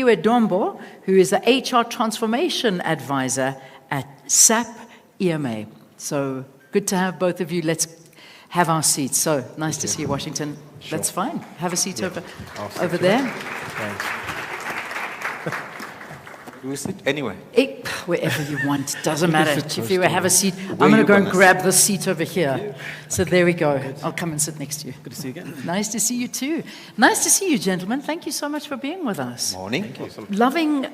Tshifhiwa Dombo, who is the HR Transformation Advisor at SAP EMEA. So good to have both of you. Let's have our seats. So nice to see you, Washington. Sure. That's fine. Have a seat over Over there. Thanks. Do we sit anywhere? Wherever you want, doesn't matter. Tshifhiwa, have a seat. I'm Where going to you go and gonna grab the seat over here. So there we go. Good. I'll come and sit next to you. Good to see you again. Nice to see you too. Nice to see you, gentlemen. Thank you so much for being with us. Morning. Thank you. Loving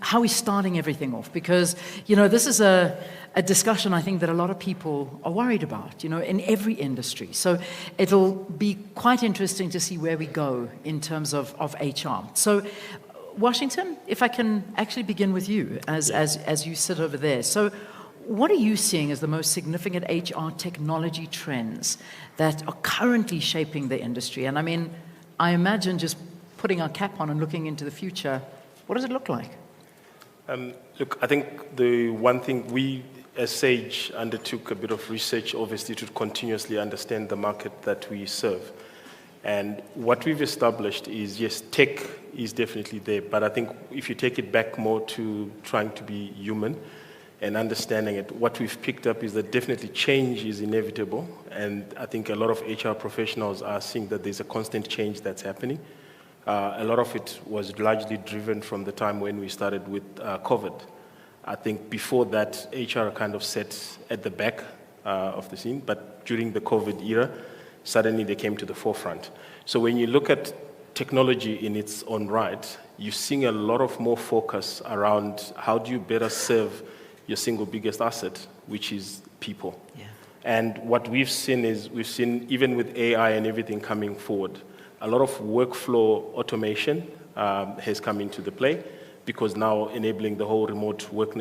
how we're starting everything off, because, you know, this is a discussion I think that a lot of people are worried about, you know, in every industry. So it'll be quite interesting to see where we go in terms of HR. So Washington, if I can actually begin with you as you sit over there. So what are you seeing as the most significant HR technology trends that are currently shaping the industry? And I mean, I imagine just putting our cap on and looking into the future, what does it look like? Look, I think the one thing we as Sage undertook a bit of research, obviously, to continuously understand the market that we serve. And what we've established is, yes, tech is definitely there, but I think if you take it back more to trying to be human and understanding it, what we've picked up is that definitely change is inevitable, and I think a lot of HR professionals are seeing that there's a constant change that's happening. A lot of it was largely driven from the time when we started with COVID. I think before that, HR kind of sat at the back of the scene, but during the COVID era, suddenly they came to the forefront. So when you look at technology in its own right, you're seeing a lot of more focus around how do you better serve your single biggest asset, which is people. Yeah. And what we've seen is, even with AI and everything coming forward, a lot of workflow automation has come into the play, because now enabling the whole remote work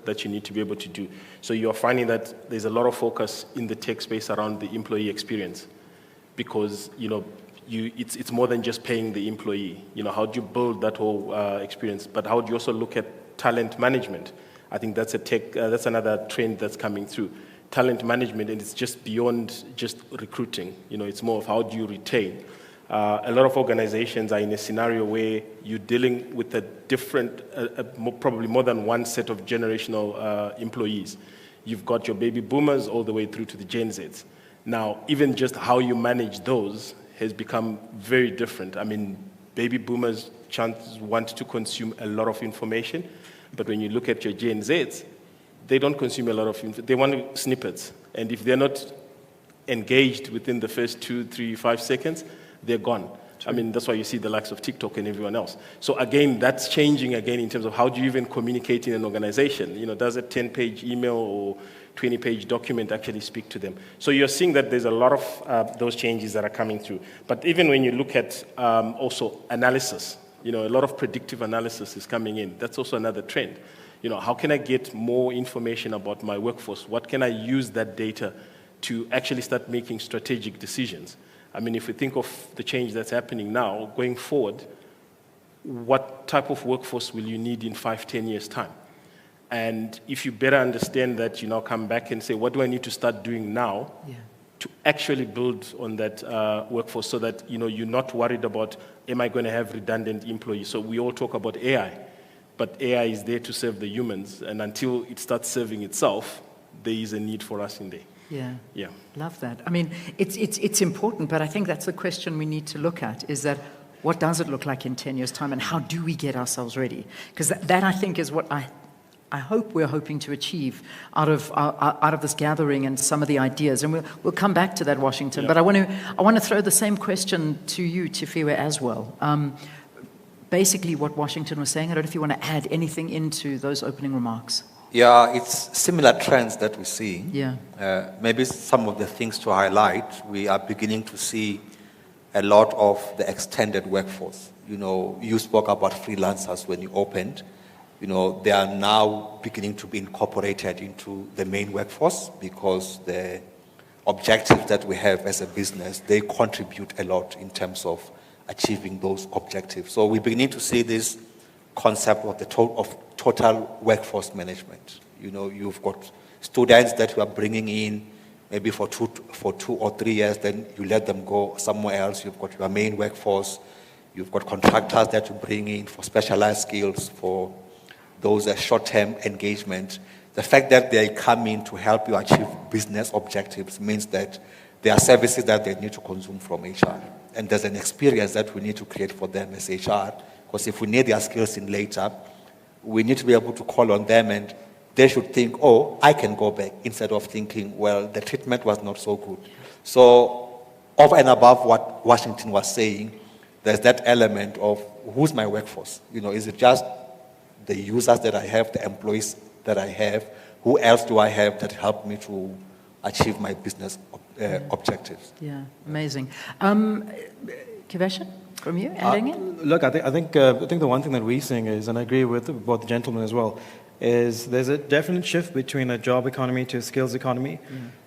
that you need to be able to do. So you're finding that there's a lot of focus in the tech space around the employee experience, because it's more than just paying the employee. You know, how do you build that whole experience? But how do you also look at talent management? I think that's that's another trend that's coming through. Talent management, and it's just beyond just recruiting. You know, it's more of how do you retain. A lot of organizations are in a scenario where you're dealing with a different, probably more than one set of generational employees. You've got your baby boomers all the way through to the Gen Zs. Now, even just how you manage those has become very different. I mean, baby boomers want to consume a lot of information, but when you look at your Gen Zs, they don't consume a lot of information. They want snippets. And if they're not engaged within the first 2, 3, 5 seconds, they're gone. True. I mean, that's why you see the likes of TikTok and everyone else. So again, that's changing again in terms of how do you even communicate in an organization? You know, does a 10-page email or 20-page document actually speak to them? So you're seeing that there's a lot of those changes that are coming through. But even when you look at also analysis, you know, a lot of predictive analysis is coming in. That's also another trend. You know, how can I get more information about my workforce? What can I use that data to actually start making strategic decisions? I mean, if we think of the change that's happening now, going forward, what type of workforce will you need in 5, 10 years' time? And if you better understand that, you now come back and say, what do I need to start doing now to actually build on that workforce, so that, you know, you're not worried about, am I going to have redundant employees? So we all talk about AI, but AI is there to serve the humans, and until it starts serving itself, there is a need for us in there. Yeah. Love that. I mean, it's important, but I think that's the question we need to look at, is that what does it look like in 10 years' time, and how do we get ourselves ready? Because that I think is what I hope we're hoping to achieve out of this gathering and some of the ideas. And we'll come back to that, Washington. Yeah. But I want to throw the same question to you, Tshifhiwa, as well. Basically what Washington was saying, I don't know if you want to add anything into those opening remarks. Yeah, it's similar trends that we see. Yeah. Maybe some of the things to highlight, we are beginning to see a lot of the extended workforce. You know, you spoke about freelancers when you opened. You know, they are now beginning to be incorporated into the main workforce, because the objectives that we have as a business, they contribute a lot in terms of achieving those objectives. So we're beginning to see this concept of the total workforce management. You know, you've got students that you are bringing in maybe for 2 or 3 years, then you let them go somewhere else. You've got your main workforce. You've got contractors that you bring in for specialized skills, for those short-term engagement. The fact that they come in to help you achieve business objectives means that there are services that they need to consume from HR. And there's an experience that we need to create for them as HR, because if we need their skills in later, we need to be able to call on them and they should think, oh, I can go back, instead of thinking, well, the treatment was not so good. So over and above what Washington was saying, there's that element of who's my workforce? Is it just the users that I have, the employees that I have? Who else do I have that help me to achieve my business objectives? Yeah, amazing. Kiveshen, from you, ending it? Look, I think the one thing that we're seeing is, and I agree with both the gentlemen as well, is there's a definite shift between a job economy to a skills economy.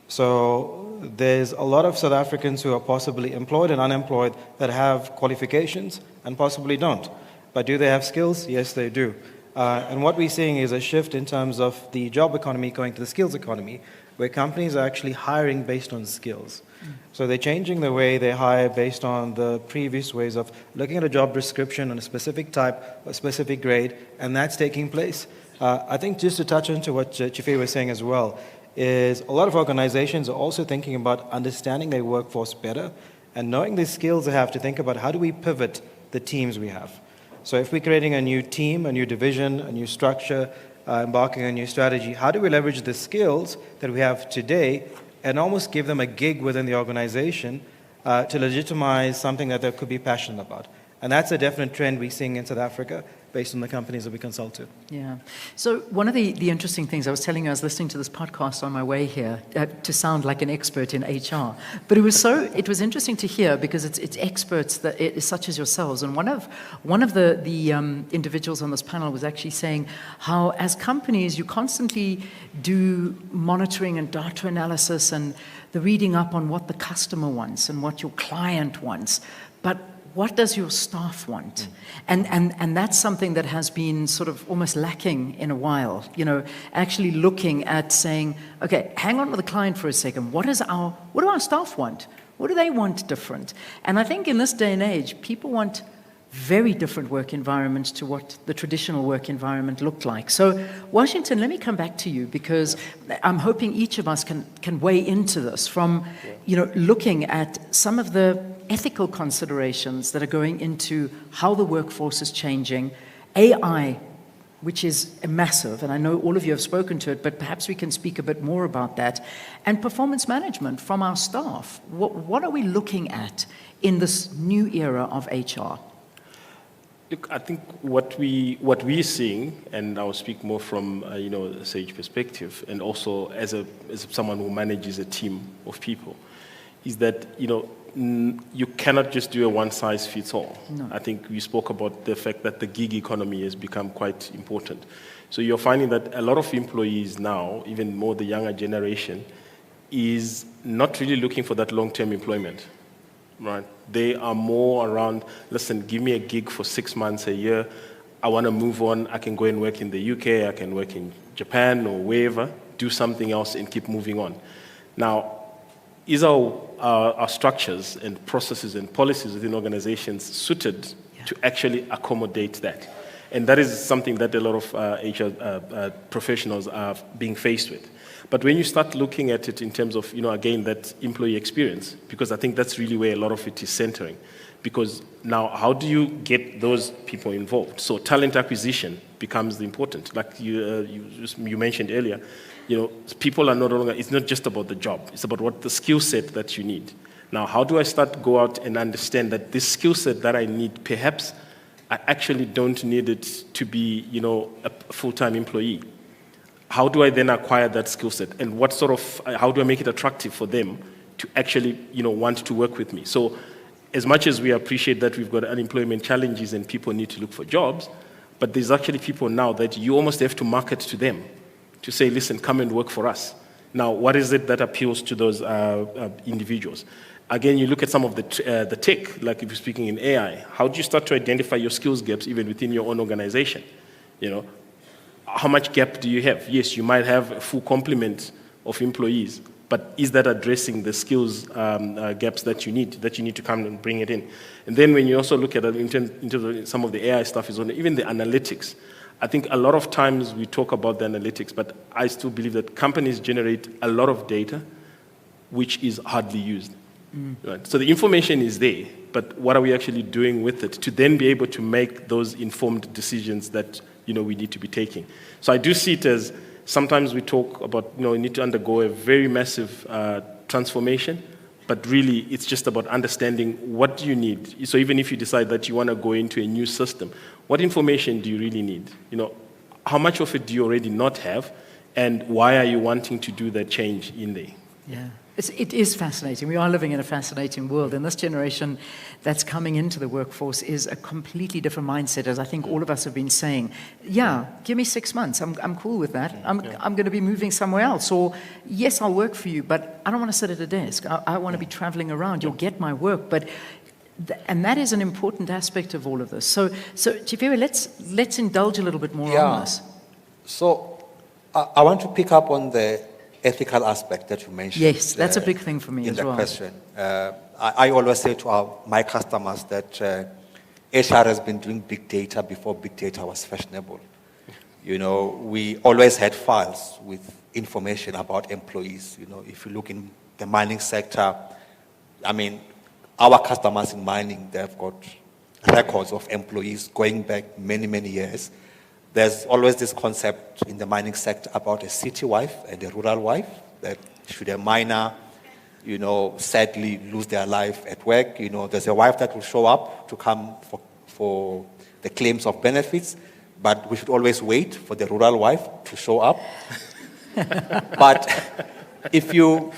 So there's a lot of South Africans who are possibly employed and unemployed that have qualifications and possibly don't. But do they have skills? Yes, they do. And what we're seeing is a shift in terms of the job economy going to the skills economy, where companies are actually hiring based on skills. So they're changing the way they hire based on the previous ways of looking at a job description on a specific type, a specific grade, and that's taking place. I think just to touch into what Tshifhiwa was saying as well, is a lot of organizations are also thinking about understanding their workforce better and knowing the skills they have to think about how do we pivot the teams we have. So if we're creating a new team, a new division, a new structure, embarking on a new strategy, how do we leverage the skills that we have today and almost give them a gig within the organization to legitimize something that they could be passionate about? And that's a definite trend we're seeing in South Africa based on the companies that we consult to. Yeah. So one of the interesting things, I was telling you, I was listening to this podcast on my way here to sound like an expert in HR. But it was interesting to hear because it's experts such as yourselves. And one of the individuals on this panel was actually saying how as companies you constantly do monitoring and data analysis and the reading up on what the customer wants and what your client wants. But what does your staff want? And that's something that has been sort of almost lacking in a while, actually looking at saying, okay, hang on with the client for a second. What do our staff want? What do they want different? And I think in this day and age, people want very different work environments to what the traditional work environment looked like. So Washington, let me come back to you because I'm hoping each of us can weigh into this from, looking at some of the ethical considerations that are going into how the workforce is changing, AI, which is massive, and I know all of you have spoken to it, but perhaps we can speak a bit more about that, and performance management from our staff. What are we looking at in this new era of HR? Look, I think what we're seeing, and I'll speak more from a Sage perspective, and also as someone who manages a team of people, is that you cannot just do a one-size-fits-all. No. I think we spoke about the fact that the gig economy has become quite important. So you're finding that a lot of employees now, even more the younger generation, is not really looking for that long-term employment. Right? They are more around, listen, give me a gig for 6 months, a year. I want to move on. I can go and work in the UK. I can work in Japan or wherever, do something else and keep moving on. Now, is our structures and processes and policies within organizations suited to actually accommodate that? And that is something that a lot of HR professionals are being faced with. But when you start looking at it in terms of, again, that employee experience, because I think that's really where a lot of it is centering. Because now, how do you get those people involved? So talent acquisition becomes important. Like you mentioned earlier, people are no longer, it's not just about the job. It's about what the skill set that you need. Now, how do I go out and understand that this skill set that I need, perhaps I actually don't need it to be, a full-time employee? How do I then acquire that skill set? And how do I make it attractive for them to actually, want to work with me? So as much as we appreciate that we've got unemployment challenges and people need to look for jobs, but there's actually people now that you almost have to market to them to say, listen, come and work for us. Now, what is it that appeals to those individuals? Again, you look at some of the tech, like if you're speaking in AI, how do you start to identify your skills gaps even within your own organization? How much gap do you have? Yes, you might have a full complement of employees, but is that addressing the skills gaps that you need to come and bring it in? And then when you also look at it in terms of some of the AI stuff, is on even the analytics. I think a lot of times we talk about the analytics, but I still believe that companies generate a lot of data which is hardly used. Right? So the information is there, but what are we actually doing with it to then be able to make those informed decisions that we need to be taking? So I do see it as sometimes we talk about you need to undergo a very massive transformation, but really it's just about understanding what do you need. So even if you decide that you want to go into a new system, what information do you really need? How much of it do you already not have, and why are you wanting to do that change in there? Yeah. It is fascinating. We are living in a fascinating world, and this generation that's coming into the workforce is a completely different mindset, as I think all of us have been saying. Yeah, give me 6 months. I'm cool with that. I'm going to be moving somewhere else. Or, yes, I'll work for you, but I don't want to sit at a desk. I want to be traveling around. You'll get my work. And that is an important aspect of all of this. So Tshifhiwa, let's indulge a little bit more on this. So I want to pick up on the ethical aspect that you mentioned. Yes, that's a big thing for me as well. In the question. I always say to my customers that HR has been doing big data before big data was fashionable. We always had files with information about employees. If you look in the mining sector, our customers in mining, they've got records of employees going back many, many years. There's always this concept in the mining sector about a city wife and a rural wife, that should a miner, sadly lose their life at work, there's a wife that will show up to come for the claims of benefits, but we should always wait for the rural wife to show up. But if you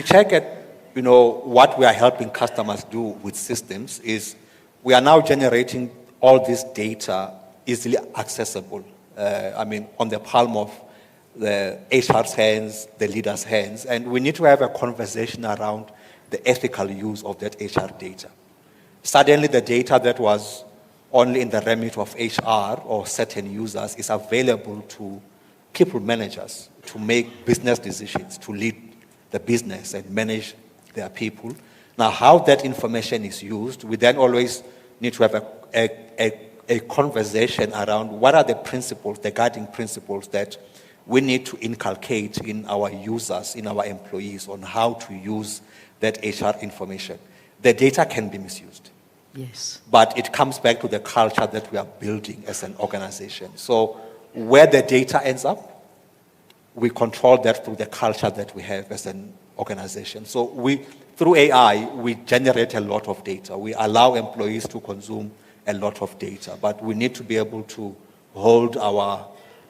check at, what we are helping customers do with systems is we are now generating all this data easily accessible, on the palm of the HR's hands, the leader's hands, and we need to have a conversation around the ethical use of that HR data. Suddenly the data that was only in the remit of HR or certain users is available to people managers to make business decisions, to lead the business and manage their people. Now, how that information is used, we then always need to have a conversation around what are the principles, the guiding principles that we need to inculcate in our users, in our employees, on how to use that HR information. The data can be misused. Yes. But it comes back to the culture that we are building as an organization. So where the data ends up, we control that through the culture that we have as an organization. So through AI, we generate a lot of data. We allow employees to consume a lot of data, but we need to be able to hold our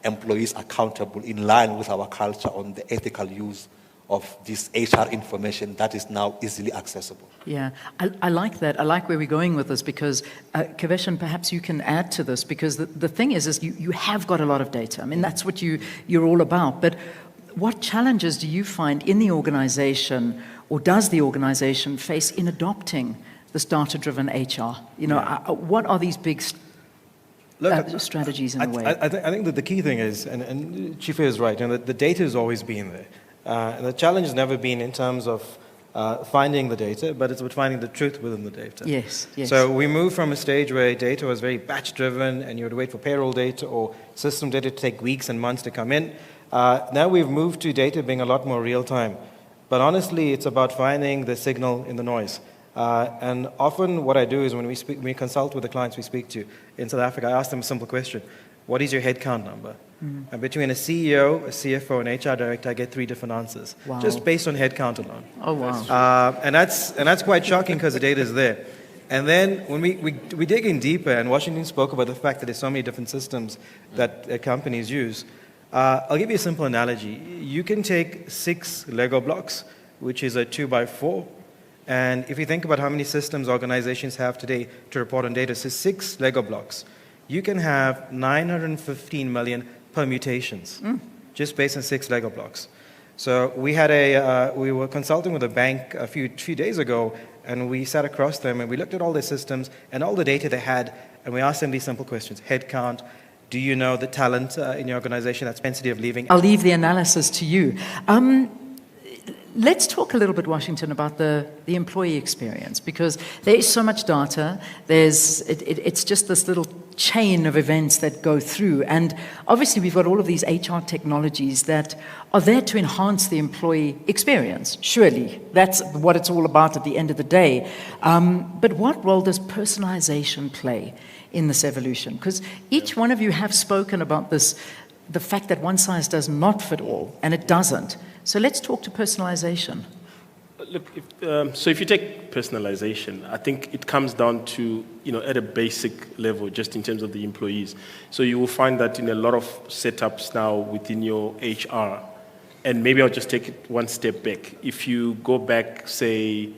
employees accountable in line with our culture on the ethical use of this HR information that is now easily accessible. Yeah, I like that. I like where we're going with this because, Kiveshen, perhaps you can add to this because the thing is you have got a lot of data. That's what you're all about. But what challenges do you find in the organization, or does the organization face in adopting this data-driven HR? What are these big strategies in a way? I think that the key thing is, and Tshifhiwa is right, the data has always been there. And the challenge has never been in terms of finding the data, but it's about finding the truth within the data. Yes. So we moved from a stage where data was very batch-driven and you had to wait for payroll data or system data to take weeks and months to come in. Now we've moved to data being a lot more real-time. But honestly, it's about finding the signal in the noise. And often what I do is when we consult with the clients we speak to in South Africa, I ask them a simple question. What is your headcount number? And between a CEO, a CFO, and HR director, I get 3 different answers, just based on headcount alone. Oh, wow. And that's quite shocking because the data is there. And then when we dig in deeper, and Washington spoke about the fact that there's so many different systems that companies use, I'll give you a simple analogy. You can take 6 Lego blocks, which is a 2x4, and if you think about how many systems organizations have today to report on data, so 6 Lego blocks, you can have 915 million permutations just based on 6 Lego blocks. So we were consulting with a bank a few days ago, and we sat across them and we looked at all their systems and all the data they had, and we asked them these simple questions. Headcount. Do you know the talent in your organization that's propensity of leaving? I'll leave the analysis to you. Let's talk a little bit, Washington, about the employee experience, because there is so much data. It's just this little chain of events that go through. And obviously, we've got all of these HR technologies that are there to enhance the employee experience. Surely, that's what it's all about at the end of the day. But what role does personalization play in this evolution? Because each one of you have spoken about this, the fact that one size does not fit all, and it doesn't. So let's talk to personalization. Look, so if you take personalization, I think it comes down to, at a basic level, just in terms of the employees. So you will find that in a lot of setups now within your HR, and maybe I'll just take it one step back. If you go back, say,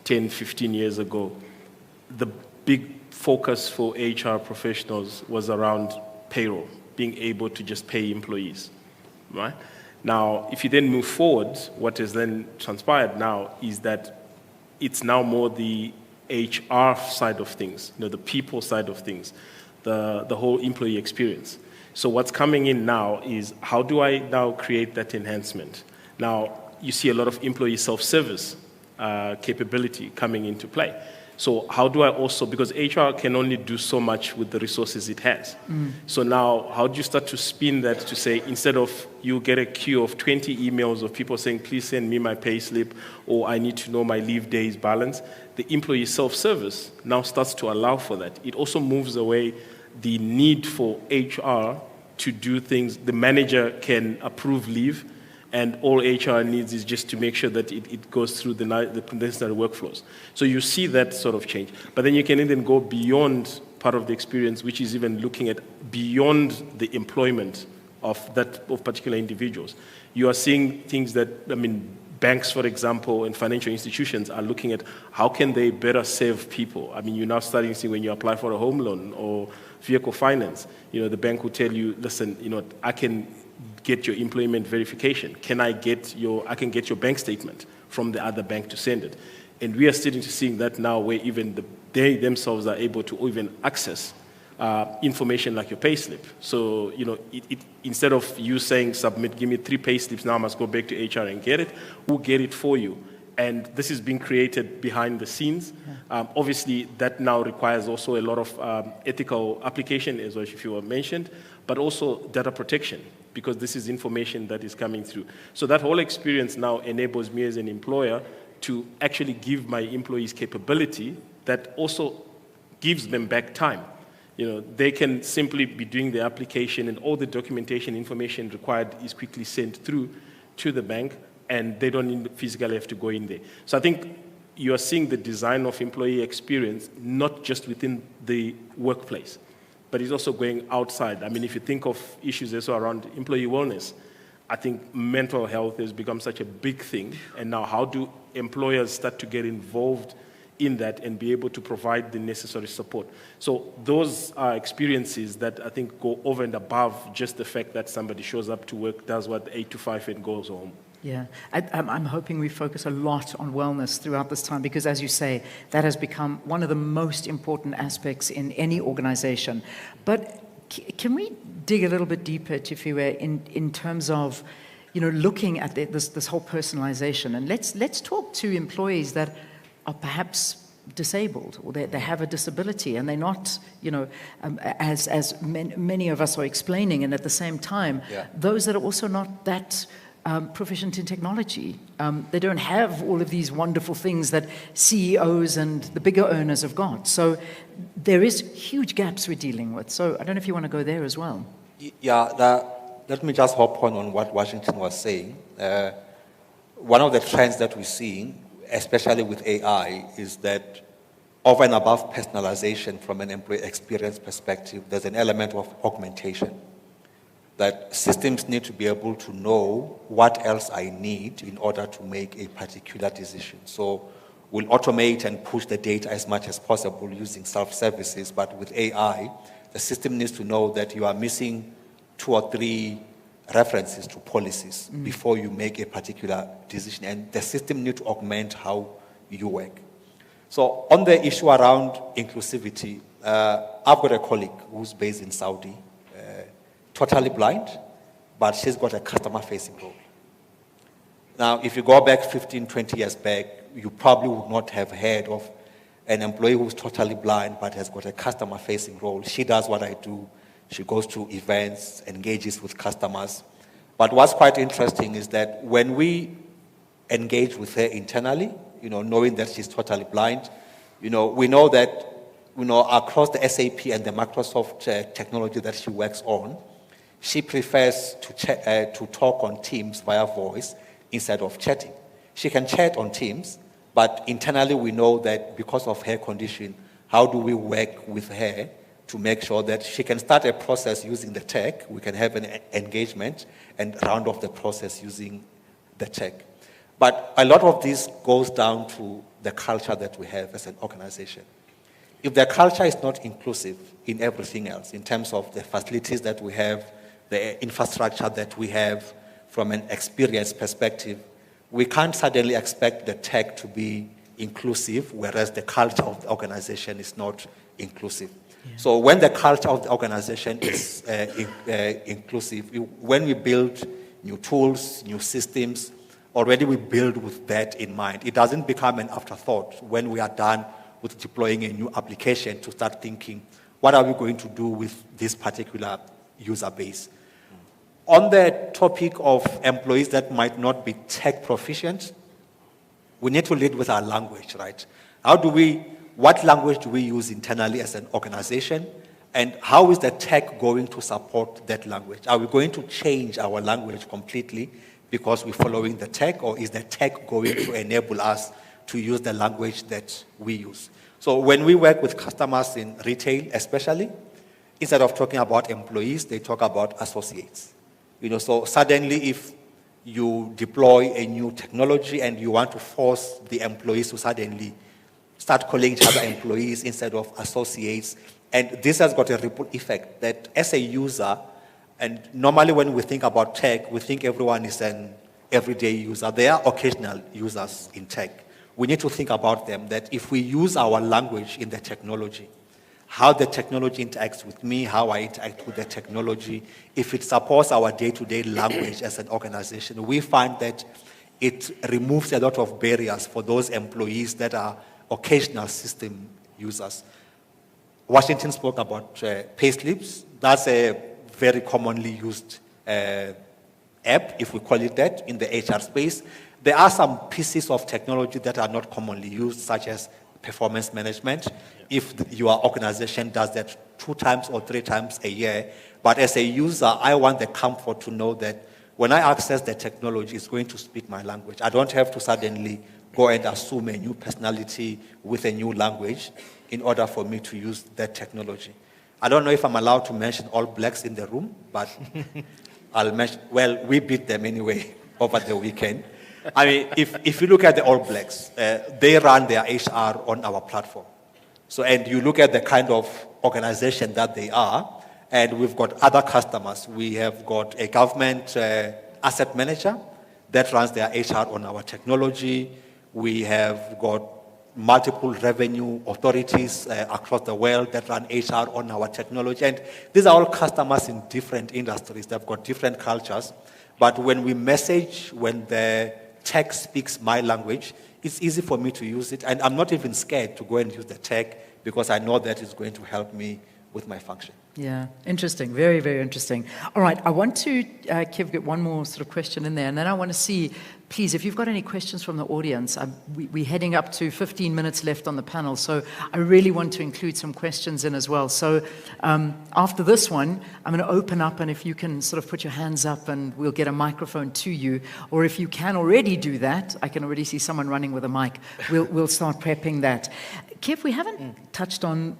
10, 15 years ago, the big focus for HR professionals was around payroll, being able to just pay employees, right? Now, if you then move forward, what has then transpired now is that it's now more the HR side of things, the people side of things, the whole employee experience. So what's coming in now is, how do I now create that enhancement? Now, you see a lot of employee self-service capability coming into play. So how do I also, because HR can only do so much with the resources it has. So now, how do you start to spin that to say, instead of you get a queue of 20 emails of people saying, please send me my pay slip, or I need to know my leave days balance, the employee self-service now starts to allow for that. It also moves away the need for HR to do things. The manager can approve leave, and all HR needs is just to make sure that it goes through the necessary workflows. So you see that sort of change. But then you can even go beyond part of the experience, which is even looking at beyond the employment of particular individuals. You are seeing things that, banks, for example, and financial institutions are looking at how can they better serve people. You're now starting to see when you apply for a home loan or vehicle finance, the bank will tell you, listen, I can get your employment verification. I can get your bank statement from the other bank to send it. And we are starting to see that now, where even they themselves are able to even access information like your pay slip. So, instead of you saying, submit, give me 3 pay slips, now I must go back to HR and get it, we'll get it for you. And this is being created behind the scenes. Obviously, that now requires also a lot of ethical application, as Tshifhiwa mentioned, but also data protection, because this is information that is coming through. So that whole experience now enables me as an employer to actually give my employees capability that also gives them back time. They can simply be doing the application, and all the documentation information required is quickly sent through to the bank, and they don't need physically have to go in there. So I think you are seeing the design of employee experience not just within the workplace, but it's also going outside. If you think of issues also around employee wellness, I think mental health has become such a big thing. And now, how do employers start to get involved in that and be able to provide the necessary support? So those are experiences that I think go over and above just the fact that somebody shows up to work, does what 8 to 5, and goes home. Yeah, I'm hoping we focus a lot on wellness throughout this time, because, as you say, that has become one of the most important aspects in any organization. But can we dig a little bit deeper, Tshifhiwa, in terms of, looking at this whole personalization? And let's talk to employees that are perhaps disabled, or they have a disability, and they're not, as many of us are explaining, and at the same time, those that are also not that proficient in technology. They don't have all of these wonderful things that CEOs and the bigger earners have got. So there is huge gaps we're dealing with. So I don't know if you want to go there as well. Yeah, let me just hop on what Washington was saying. One of the trends that we're seeing, especially with AI, is that over and above personalization from an employee experience perspective, there's an element of augmentation. That systems need to be able to know what else I need in order to make a particular decision. So we'll automate and push the data as much as possible using self-services, but with AI, the system needs to know that you are missing 2 or 3 references to policies before you make a particular decision, and the system needs to augment how you work. So on the issue around inclusivity, I've got a colleague who's based in Saudi, totally blind, but she's got a customer-facing role. Now, if you go back 15, 20 years back, you probably would not have heard of an employee who's totally blind but has got a customer-facing role. She does what I do. She goes to events, engages with customers. But what's quite interesting is that when we engage with her internally, knowing that she's totally blind, we know that, across the SAP and the Microsoft technology that she works on, she prefers to talk on Teams via voice instead of chatting. She can chat on Teams, but internally we know that because of her condition, how do we work with her to make sure that she can start a process using the tech, we can have an engagement, and round off the process using the tech. But a lot of this goes down to the culture that we have as an organization. If the culture is not inclusive in everything else, in terms of the facilities that we have, the infrastructure that we have, from an experience perspective, we can't suddenly expect the tech to be inclusive, whereas the culture of the organization is not inclusive. Yeah. So when the culture of the organization is inclusive, when we build new tools, new systems, already we build with that in mind. It doesn't become an afterthought when we are done with deploying a new application to start thinking, what are we going to do with this particular user base? On the topic of employees that might not be tech proficient, we need to lead with our language, right? What language do we use internally as an organization? And how is the tech going to support that language? Are we going to change our language completely because we're following the tech, or is the tech going to enable us to use the language that we use? So when we work with customers in retail especially, instead of talking about employees, they talk about associates. So suddenly if you deploy a new technology and you want to force the employees to suddenly start calling each other employees instead of associates, and this has got a ripple effect that as a user, and normally when we think about tech, we think everyone is an everyday user. There are occasional users in tech. We need to think about them, that if we use our language in the technology, how the technology interacts with me, how I interact with the technology, if it supports our day-to-day language as an organization, we find that it removes a lot of barriers for those employees that are occasional system users. Washington spoke about payslips. That's a very commonly used app, if we call it that, in the HR space. There are some pieces of technology that are not commonly used, such as performance management, if your organization does that 2 times or 3 times a year. But as a user, I want the comfort to know that when I access the technology, it's going to speak my language. I don't have to suddenly go and assume a new personality with a new language in order for me to use that technology. I don't know if I'm allowed to mention All Blacks in the room, but I'll mention, well, we beat them anyway over the weekend. I mean, if you look at the All Blacks, they run their HR on our platform. So, and you look at the kind of organization that they are, and we've got other customers. We have got a government asset manager that runs their HR on our technology. We have got multiple revenue authorities across the world that run HR on our technology. And these are all customers in different industries. They've got different cultures. But when we message, when the tech speaks my language, it's easy for me to use it. And I'm not even scared to go and use the tech because I know that it's going to help me with my function. Yeah, interesting. Very, very interesting. All right, I want to, Kiv, get one more sort of question in there, and then I want to see, please, if you've got any questions from the audience. We're heading up to 15 minutes left on the panel, so I really want to include some questions in as well. So after this one, I'm going to open up, and if you can sort of put your hands up, and we'll get a microphone to you, or if you can already do that, I can already see someone running with a mic, we'll start prepping that. Kiv, we haven't touched on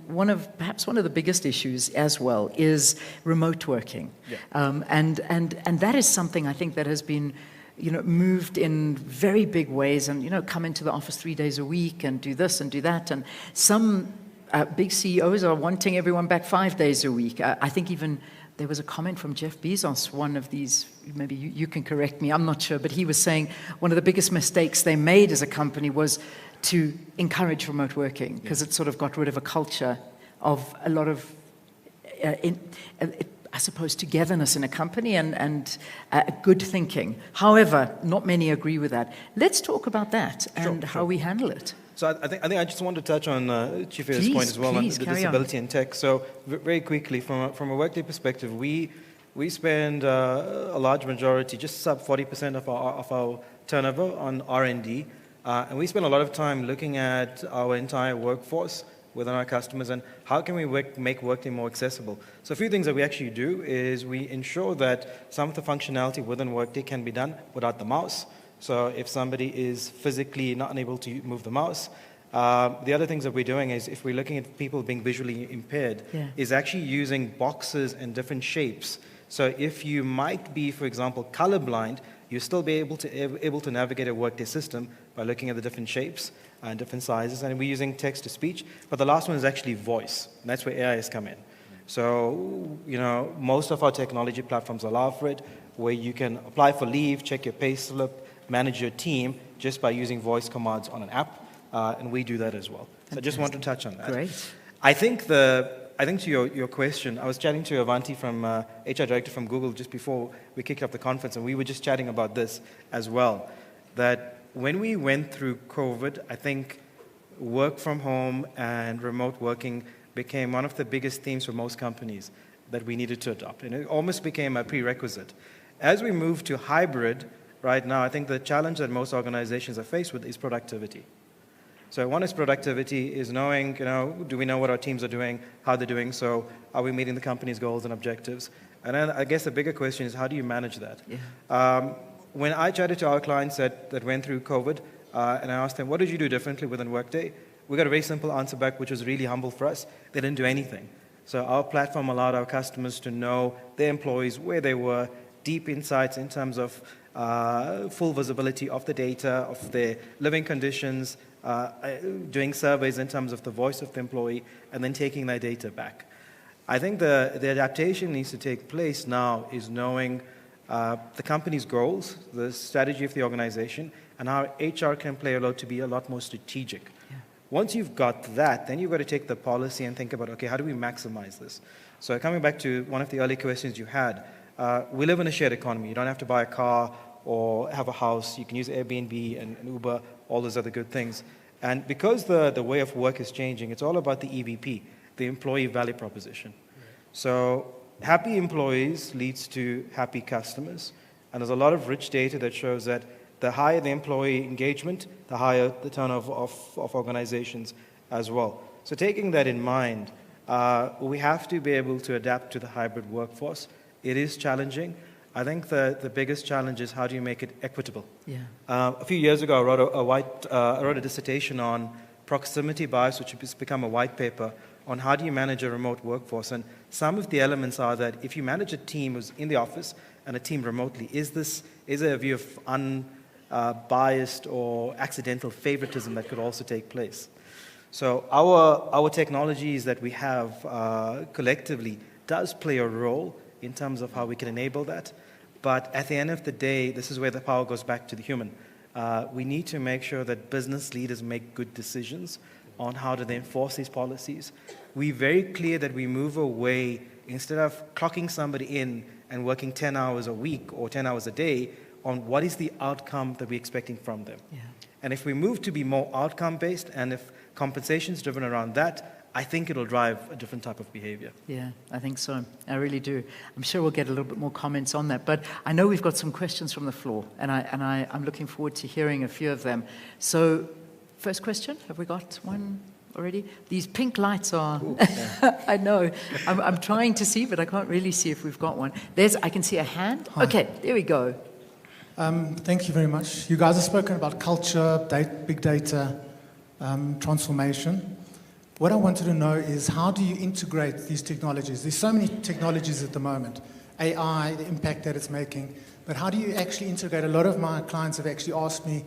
perhaps one of the biggest issues as well is remote working. Yeah. And that is something I think that has been moved in very big ways, and come into the office 3 days a week and do this and do that. And some big CEOs are wanting everyone back 5 days a week. I think even there was a comment from Jeff Bezos, one of these, maybe you can correct me, I'm not sure, but he was saying one of the biggest mistakes they made as a company was to encourage remote working, because it sort of got rid of a culture of a lot of, I suppose, togetherness in a company and good thinking. However, not many agree with that. Let's talk about that and how we handle it. So I think I just want to touch on Tshifhiwa's point as well on the disability in tech. So very quickly, from a Workday perspective, we spend a large majority, just sub 40% of our turnover on R&D, and we spend a lot of time looking at our entire workforce within our customers and how can we make Workday more accessible. So a few things that we actually do is we ensure that some of the functionality within Workday can be done without the mouse. So if somebody is physically not unable to move the mouse, the other things that we're doing is if we're looking at people being visually impaired, is actually using boxes and different shapes. So if you might be, for example, colorblind, you'll still be able to navigate a Workday system by looking at the different shapes and different sizes. And we're using text-to-speech. But the last one is actually voice. And that's where AI has come in. So, most of our technology platforms allow for it, where you can apply for leave, check your pay slip, manage your team just by using voice commands on an app, and we do that as well. So I just want to touch on that. Great. I think to your question, I was chatting to Avanti from HR Director from Google just before we kicked off the conference, and we were just chatting about this as well, that when we went through COVID, I think work from home and remote working became one of the biggest themes for most companies that we needed to adopt, and it almost became a prerequisite. As we move to hybrid, right now, I think the challenge that most organizations are faced with is productivity. So one is productivity, is knowing, do we know what our teams are doing, how they're doing, so are we meeting the company's goals and objectives? And then I guess the bigger question is, how do you manage that? Yeah. When I chatted to our clients that went through COVID, and I asked them, what did you do differently within Workday? We got a very simple answer back, which was really humble for us. They didn't do anything. So our platform allowed our customers to know their employees, where they were, deep insights in terms of full visibility of the data, of their living conditions, doing surveys in terms of the voice of the employee, and then taking that data back. I think the adaptation needs to take place now is knowing the company's goals, the strategy of the organization, and how HR can play a role to be a lot more strategic. Yeah. Once you've got that, then you've got to take the policy and think about, okay, how do we maximize this? So coming back to one of the early questions you had, we live in a shared economy. You don't have to buy a car or have a house. You can use Airbnb and Uber, all those other good things. And because the way of work is changing, it's all about the EVP, the employee value proposition. Right. So happy employees leads to happy customers. And there's a lot of rich data that shows that the higher the employee engagement, the higher the turnover of organizations as well. So taking that in mind, we have to be able to adapt to the hybrid workforce. It is challenging. I think the biggest challenge is how do you make it equitable? Yeah. A few years ago, I wrote a dissertation on proximity bias, which has become a white paper on how do you manage a remote workforce. And some of the elements are that if you manage a team who's in the office and a team remotely, is there a view of unbiased or accidental favoritism that could also take place? So our technologies that we have collectively does play a role in terms of how we can enable that. But at the end of the day, this is where the power goes back to the human. We need to make sure that business leaders make good decisions on how do they enforce these policies. We're very clear that we move away, instead of clocking somebody in and working 10 hours a week or 10 hours a day, on what is the outcome that we're expecting from them. Yeah. And if we move to be more outcome-based, and if compensation is driven around that, I think it'll drive a different type of behavior. Yeah, I think so. I really do. I'm sure we'll get a little bit more comments on that. But I know we've got some questions from the floor, and I'm looking forward to hearing a few of them. So, first question, have we got one already? These pink lights are... Ooh, yeah. I know. I'm trying to see, but I can't really see if we've got one. I can see a hand. Hi. Okay, there we go. Thank you very much. You guys have spoken about culture, big data, transformation. What I wanted to know is, how do you integrate these technologies? There's so many technologies at the moment. AI, the impact that it's making. But how do you actually integrate? A lot of my clients have actually asked me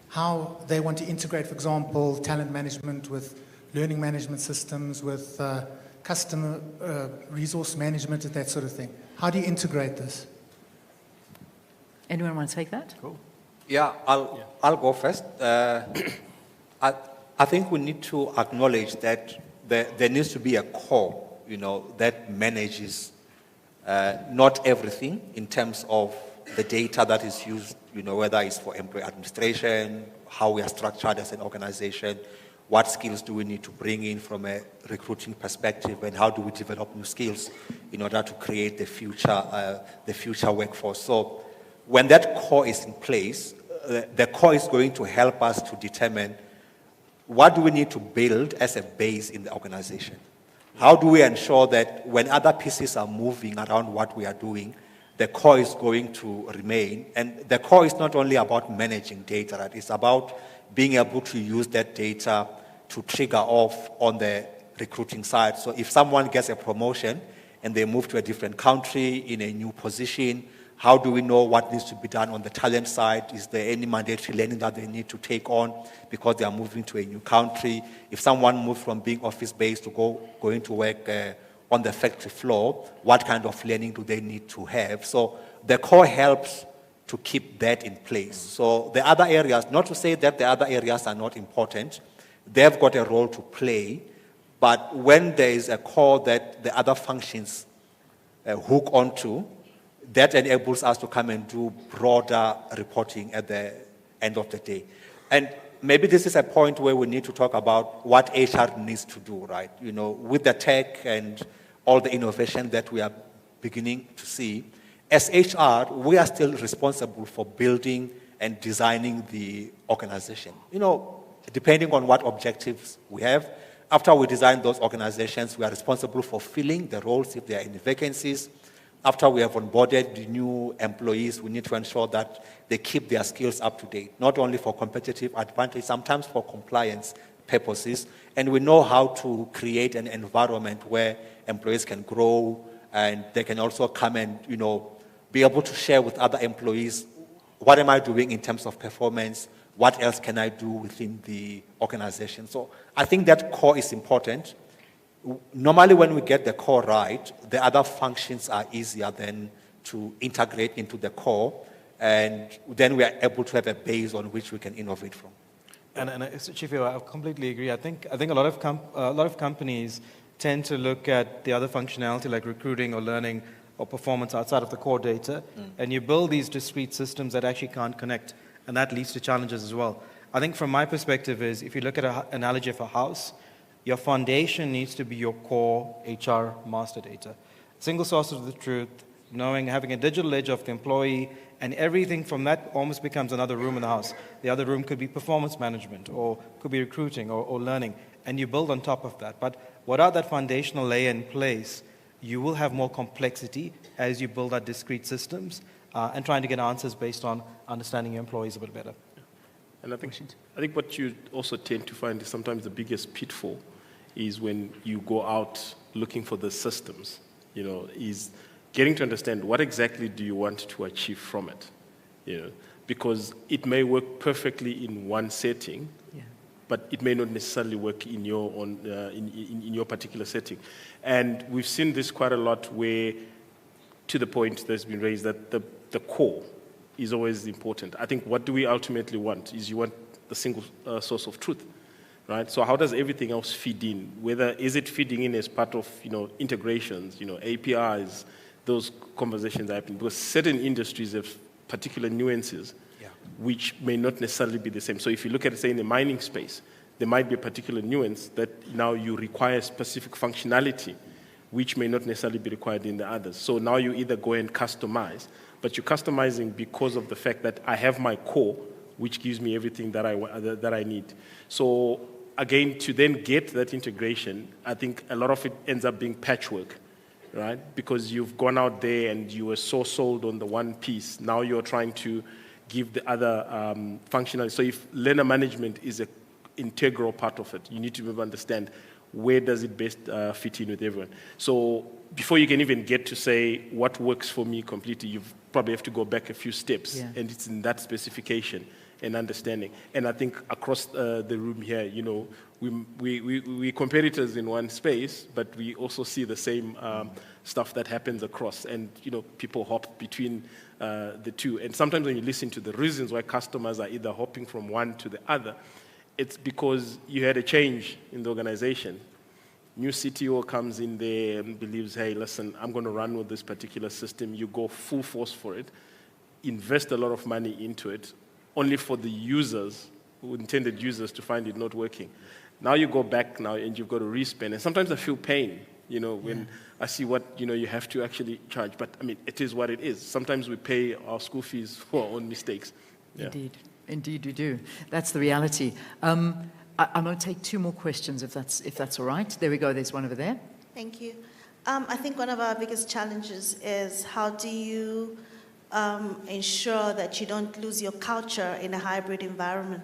how they want to integrate, for example, talent management with learning management systems, with customer resource management and that sort of thing. How do you integrate this? Anyone want to take that? Cool. Yeah, I'll go first. I think we need to acknowledge that there needs to be a core, that manages not everything in terms of the data that is used, whether it's for employee administration, how we are structured as an organization, what skills do we need to bring in from a recruiting perspective, and how do we develop new skills in order to create the future workforce. So when that core is in place, the core is going to help us to determine what do we need to build as a base in the organization. How do we ensure that when other pieces are moving around what we are doing, the core is going to remain? And the core is not only about managing data, right? It's about being able to use that data to trigger off on the recruiting side. So if someone gets a promotion and they move to a different country in a new position, how do we know what needs to be done on the talent side? Is there any mandatory learning that they need to take on because they are moving to a new country? If someone moves from being office-based to going to work on the factory floor, what kind of learning do they need to have? So the core helps to keep that in place. So the other areas, not to say that the other areas are not important, they've got a role to play, but when there is a core that the other functions hook onto, that enables us to come and do broader reporting at the end of the day. And maybe this is a point where we need to talk about what HR needs to do, right? With the tech and all the innovation that we are beginning to see, as HR, we are still responsible for building and designing the organization. Depending on what objectives we have, after we design those organizations, we are responsible for filling the roles if there are any vacancies. After we have onboarded the new employees, we need to ensure that they keep their skills up to date, not only for competitive advantage, sometimes for compliance purposes. And we know how to create an environment where employees can grow and they can also come and, be able to share with other employees, what am I doing in terms of performance? What else can I do within the organization? So I think that core is important. Normally, when we get the core right, the other functions are easier then to integrate into the core, and then we are able to have a base on which we can innovate from. And Tshifhiwa, I completely agree. I think a lot of companies tend to look at the other functionality like recruiting or learning or performance outside of the core data, and you build these discrete systems that actually can't connect, and that leads to challenges as well. I think from my perspective is, if you look at an analogy of a house, your foundation needs to be your core HR master data. Single source of the truth, having a digital ledger of the employee, and everything from that almost becomes another room in the house. The other room could be performance management, or could be recruiting or learning, and you build on top of that. But without that foundational layer in place, you will have more complexity as you build out discrete systems and trying to get answers based on understanding your employees a bit better. And I think what you also tend to find is sometimes the biggest pitfall is when you go out looking for the systems, is getting to understand what exactly do you want to achieve from it, because it may work perfectly in one setting, but it may not necessarily work in your own, in your particular setting. And we've seen this quite a lot where, to the point that's been raised, that the core is always important. I think what do we ultimately want is you want the single source of truth, right? So how does everything else feed in? Whether is it feeding in as part of integrations, APIs, those conversations are happening, because certain industries have particular nuances which may not necessarily be the same. So if you look at it, say, in the mining space, there might be a particular nuance that now you require specific functionality which may not necessarily be required in the others. So now you either go and customize, but you're customizing because of the fact that I have my core, which gives me everything that I need. So again, to then get that integration, I think a lot of it ends up being patchwork, right? Because you've gone out there and you were so sold on the one piece. Now you're trying to give the other functionality. So if learner management is an integral part of it, you need to understand where does it best fit in with everyone. So before you can even get to say what works for me completely, you probably have to go back a few steps, and it's in that specification and understanding. And I think across the room here, we're competitors in one space, but we also see the same stuff that happens across, and people hop between the two. And sometimes when you listen to the reasons why customers are either hopping from one to the other, it's because you had a change in the organization, New CTO comes in there and believes, hey, listen, I'm going to run with this particular system. You go full force for it, invest a lot of money into it, only for the users, who intended users, to find it not working. Now you go back now and you've got to respend. And sometimes I feel pain, when I see what, you have to actually charge. But, I mean, it is what it is. Sometimes we pay our school fees for our own mistakes. Yeah. Indeed we do. That's the reality. I'm going to take 2 more questions, if that's all right. There we go. There's one over there. Thank you. I think one of our biggest challenges is how do you ensure that you don't lose your culture in a hybrid environment?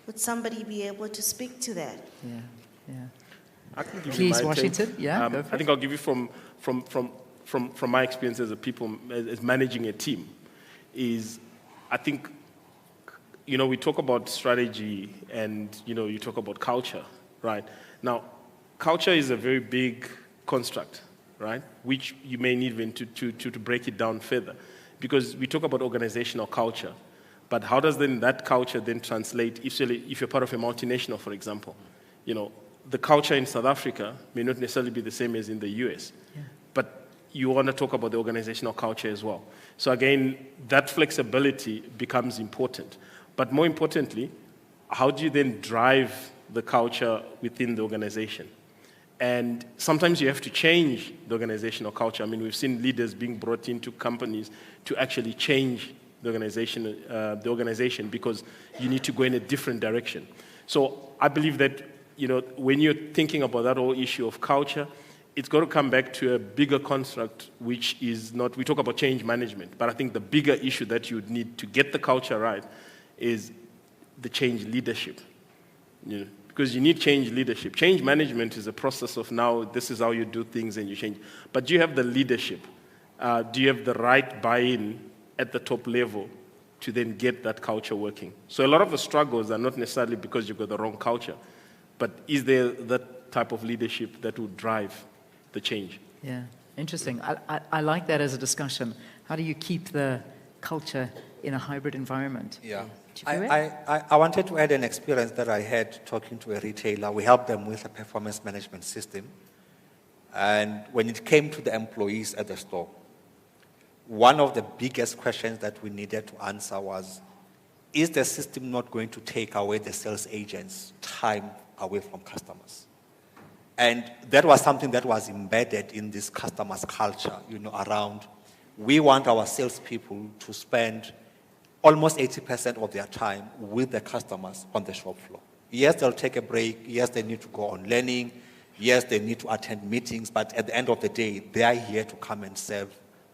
Would somebody be able to speak to that? Yeah. I can give Please, you my Washington. take. Yeah, go I for think it. I'll give you from my experience as as managing a team. I think, we talk about strategy and, you talk about culture, right? Now, culture is a very big construct, right? Which you may need even to break it down further. Because we talk about organizational culture, but how does then that culture then translate if you're part of a multinational, for example? The culture in South Africa may not necessarily be the same as in the US, but you want to talk about the organizational culture as well. So again, that flexibility becomes important. But more importantly, how do you then drive the culture within the organization? And sometimes you have to change the organizational culture. I mean, we've seen leaders being brought into companies to actually change the organization because you need to go in a different direction. So I believe that, when you're thinking about that whole issue of culture, it's got to come back to a bigger construct, which is not, we talk about change management, but I think the bigger issue that you would need to get the culture right is the change leadership. Because you need change leadership. Change management is a process of now, this is how you do things and you change. But do you have the leadership? Do you have the right buy-in at the top level to then get that culture working? So a lot of the struggles are not necessarily because you've got the wrong culture, but is there that type of leadership that would drive the change? Yeah, interesting. I like that as a discussion. How do you keep the culture in a hybrid environment? Yeah. Tshifhiwa? I wanted to add an experience that I had talking to a retailer. We helped them with a performance management system. And when it came to the employees at the store, one of the biggest questions that we needed to answer was, is the system not going to take away the sales agents' time away from customers? And that was something that was embedded in this customer's culture, around we want our salespeople to spend almost 80% of their time with the customers on the shop floor. Yes, they'll take a break. Yes, they need to go on learning. Yes, they need to attend meetings. But at the end of the day, they are here to come and serve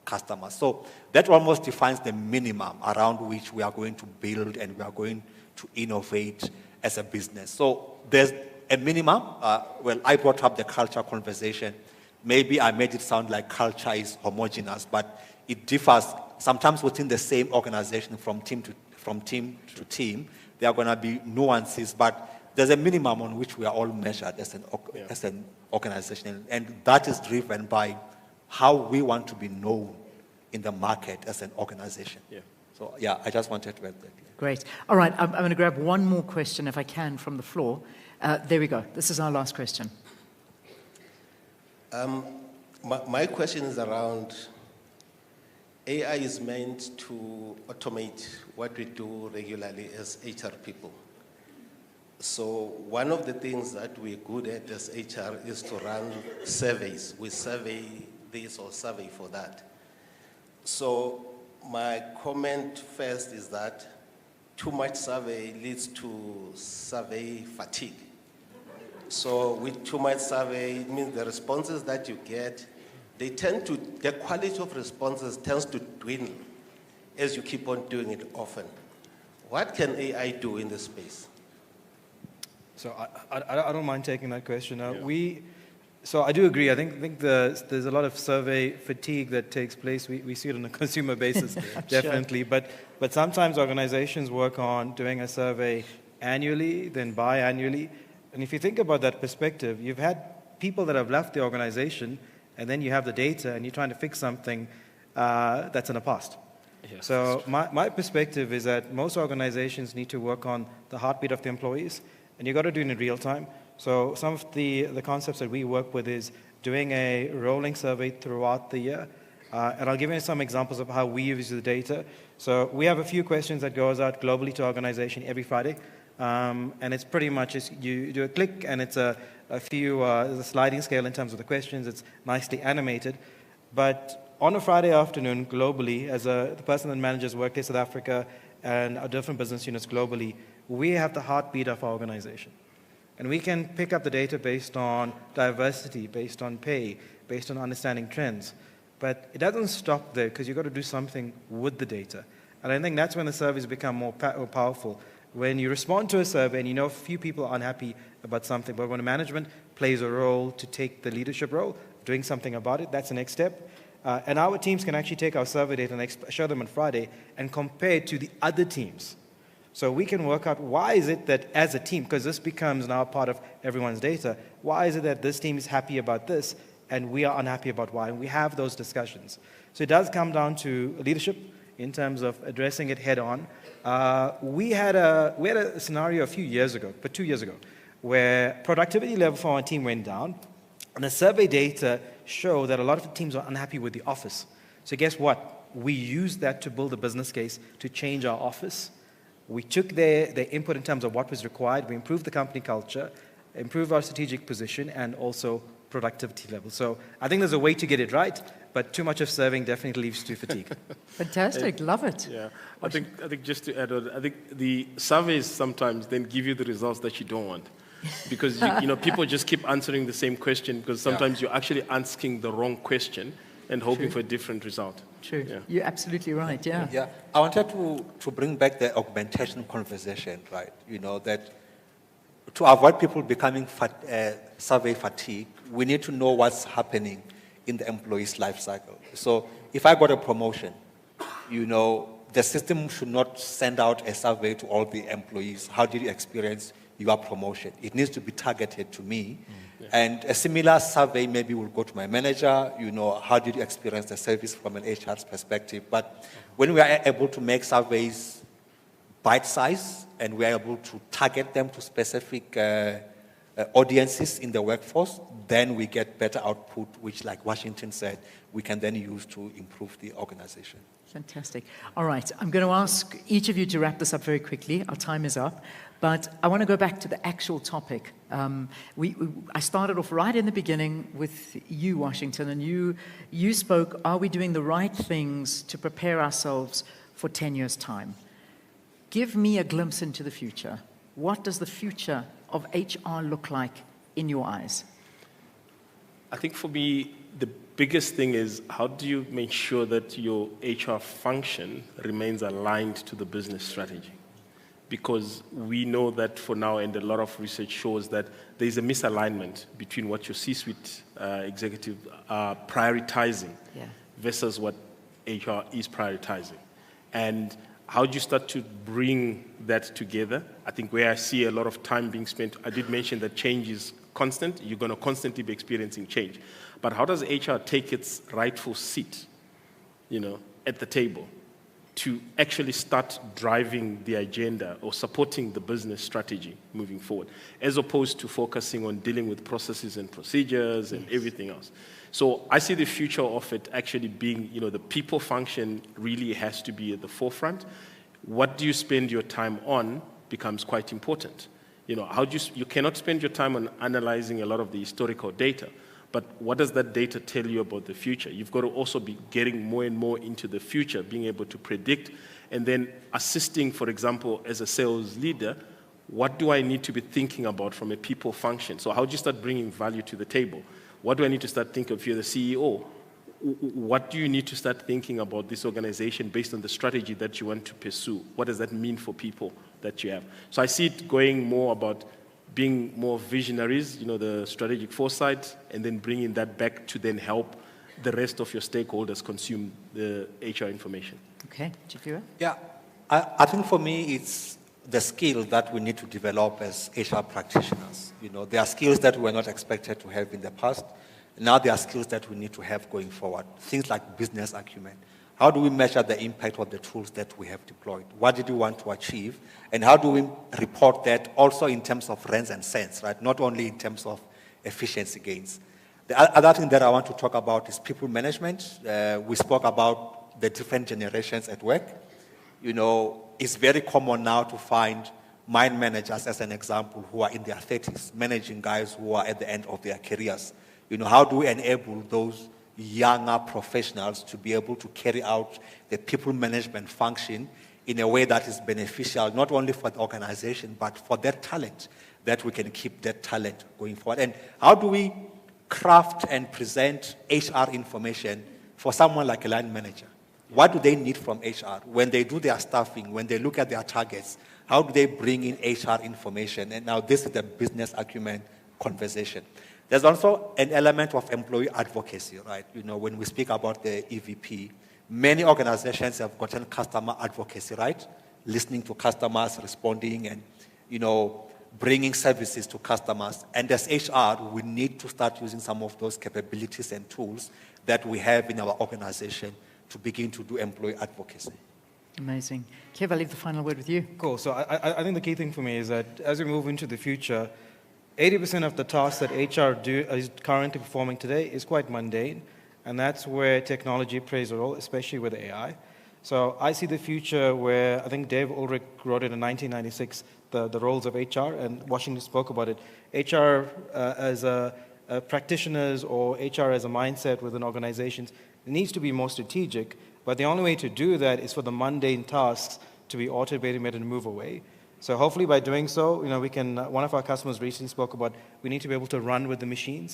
customers. So that almost defines the minimum around which we are going to build and we are going to innovate as a business. So there's a minimum. I brought up the culture conversation. Maybe I made it sound like culture is homogeneous, but it differs sometimes within the same organization from team to team. There are going to be nuances, but there's a minimum on which we are all measured as an organization, and that is driven by how we want to be known in the market as an organization. Yeah. So I just wanted to add that. Great. All right, I'm going to grab one more question if I can from the floor. There we go. This is our last question. My question is around AI is meant to automate what we do regularly as HR people. So one of the things that we're good at as HR is to run surveys. We survey this or survey for that. So my comment first is that too much survey leads to survey fatigue. So with too much survey, it means the responses that you get, the quality of responses tends to dwindle as you keep on doing it often. What can AI do in this space? So I don't mind taking that question. So I do agree. I think there's a lot of survey fatigue that takes place. We see it on a consumer basis, definitely. Sure. But sometimes organizations work on doing a survey annually, then biannually. And if you think about that perspective, you've had people that have left the organization, and then you have the data, and you're trying to fix something that's in the past. Yes, so my perspective is that most organizations need to work on the heartbeat of the employees, and you've got to do it in real time. So some of the concepts that we work with is doing a rolling survey throughout the year. And I'll give you some examples of how we use the data. So we have a few questions that goes out globally to organization every Friday. And it's pretty much, you do a click and it's a few, there's a sliding scale in terms of the questions. It's nicely animated. But on a Friday afternoon, globally, as the person that manages Workday South Africa and our different business units globally, we have the heartbeat of our organization. And we can pick up the data based on diversity, based on pay, based on understanding trends. But it doesn't stop there, because you've got to do something with the data. And I think that's when the surveys become more powerful. When you respond to a survey and you know a few people are unhappy about something, but when management plays a role to take the leadership role, doing something about it, that's the next step. And our teams can actually take our survey data and show them on Friday and compare it to the other teams. So we can work out why is it that as a team, because this becomes now part of everyone's data, why is it that this team is happy about this and we are unhappy about why? And we have those discussions. So it does come down to leadership in terms of addressing it head on. We had a scenario a few years ago, but 2 years ago, where productivity level for our team went down, and the survey data show that a lot of the teams are unhappy with the office. So guess what? We used that to build a business case to change our office. We took their input in terms of what was required. We improved the company culture, improved our strategic position, and also productivity level. So I think there's a way to get it right, but too much of serving definitely leads to fatigue. Fantastic, love it. Yeah, I think just to add on, I think the surveys sometimes then give you the results that you don't want. Because people just keep answering the same question, because sometimes you're actually asking the wrong question and hoping for a different result. True. Yeah. You're absolutely right, yeah. Yeah, I wanted to bring back the augmentation conversation, right? That to avoid people becoming survey fatigue, we need to know what's happening in the employee's life cycle. So if I got a promotion, the system should not send out a survey to all the employees. How did you experience your promotion? It needs to be targeted to me. And a similar survey maybe will go to my manager, how did you experience the service from an HR's perspective? But when we are able to make surveys bite-sized and we are able to target them to specific audiences in the workforce, then we get better output, which, like Washington said, we can then use to improve the organization. Fantastic. All right, I'm going to ask each of you to wrap this up very quickly. Our time is up. But I want to go back to the actual topic. I started off right in the beginning with you, Washington, and you spoke, are we doing the right things to prepare ourselves for 10 years' time? Give me a glimpse into the future. What does the future of HR look like in your eyes? I think for me, the biggest thing is, how do you make sure that your HR function remains aligned to the business strategy? Because we know that for now, and a lot of research shows that there is a misalignment between what your C-suite executives are prioritizing versus what HR is prioritizing. And how do you start to bring that together? I think where I see a lot of time being spent, I did mention that change is constant. You're going to constantly be experiencing change. But how does HR take its rightful seat, at the table, to actually start driving the agenda or supporting the business strategy moving forward, as opposed to focusing on dealing with processes and procedures and everything else? So I see the future of it actually being, the people function really has to be at the forefront. What do you spend your time on becomes quite important. You cannot spend your time on analyzing a lot of the historical data, but what does that data tell you about the future? You've got to also be getting more and more into the future, being able to predict, and then assisting, for example, as a sales leader, what do I need to be thinking about from a people function? So how do you start bringing value to the table? What do I need to start thinking of? If you're the CEO, what do you need to start thinking about this organization based on the strategy that you want to pursue? What does that mean for people that you have? So I see it going more about being more visionaries, the strategic foresight, and then bringing that back to then help the rest of your stakeholders consume the HR information. Okay, Tshifhiwa? Yeah, I think for me it's the skill that we need to develop as HR practitioners. There are skills that we were not expected to have in the past. Now there are skills that we need to have going forward. Things like business acumen. How do we measure the impact of the tools that we have deployed? What did we want to achieve? And how do we report that also in terms of rands and cents, right? Not only in terms of efficiency gains. The other thing that I want to talk about is people management. We spoke about the different generations at work. You know, it's very common now to find mine managers, as an example, who are in their 30s, managing guys who are at the end of their careers. You know, how do we enable those younger professionals to be able to carry out the people management function in a way that is beneficial, not only for the organization, but for that talent, that we can keep that talent going forward? And how do we craft and present HR information for someone like a line manager? What do they need from HR? When they do their staffing, when they look at their targets, how do they bring in HR information? And now this is the business acumen conversation. There's also an element of employee advocacy, right? You know, when we speak about the EVP, many organizations have gotten customer advocacy, right? Listening to customers, responding, and, you know, bringing services to customers. And as HR, we need to start using some of those capabilities and tools that we have in our organization to begin to do employee advocacy. Amazing. Kev, I'll leave the final word with you. Cool. So I think the key thing for me is that as we move into the future, 80% of the tasks that HR is currently performing today is quite mundane, and that's where technology plays a role, especially with AI. So I see the future where, I think Dave Ulrich wrote it in 1996, the roles of HR, and Washington spoke about it. HR as practitioners, or HR as a mindset within organizations, it needs to be more strategic, but the only way to do that is for the mundane tasks to be automated and move away. So hopefully by doing so, you know, we can, one of our customers recently spoke about, we need to be able to run with the machines.